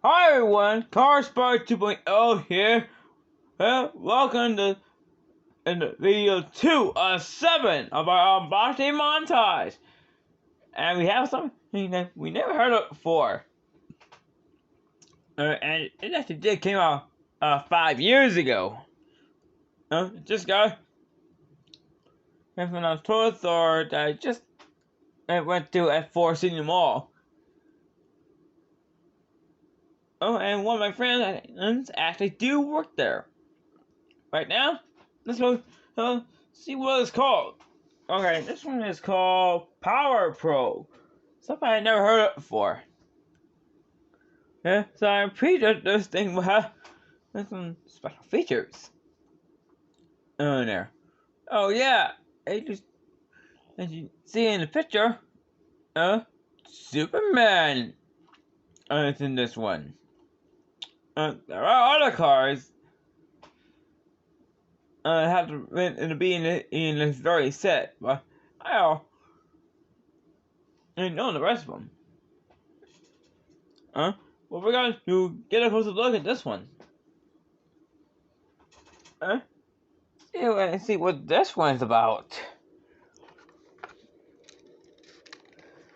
Hi everyone, Car Spy 2.0 here. Welcome to video 2 of 7 of our unboxing montage. And we have something that we never heard of before. And it actually did came out 5 years ago. Just got from a toy store that I just went to at 4 Senior Mall. And one of my friends actually do work there. Right now, let's go see what it's called. Okay, this one is called Power Pro. Something I never heard of before. Yeah, so I'm pretty sure this thing will have some special features in there. Oh yeah, as you see in the picture, Superman is in this one. There are other cars have to be in this very set, but I know the rest of them. Well, we're going to get a closer look at this one. See what this one's about.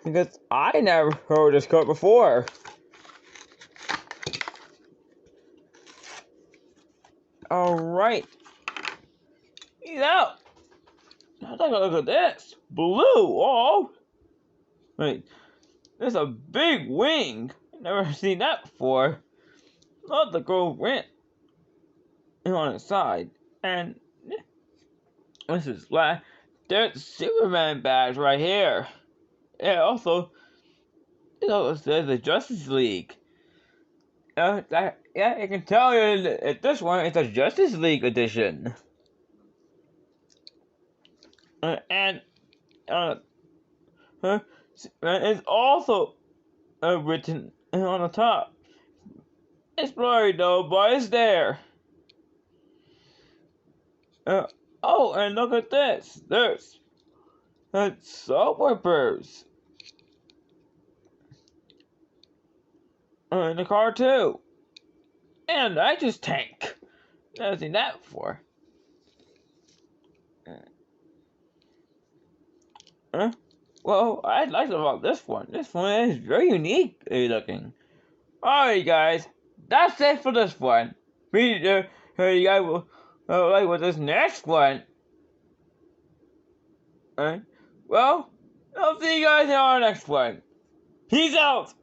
Because I never heard this code before. Alright. He's out. Now take a look at this. Blue. Oh. Wait. There's a big wing. I've never seen that before. Love the gold rent on the side. And this is black. There's the Superman badge right here. It also says the Justice League. Yeah, I can tell you that this one is a Justice League edition. And it's also written on the top. It's blurry though, but it's there. Oh, and look at this. There's soap whippers. In the car too. And I just tank. Never seen that before. Well, I like about this one. This one is very unique looking. Alright, guys, that's it for this one. You guys will like with this next one. Alright, well, I'll see you guys in our next one. Peace out.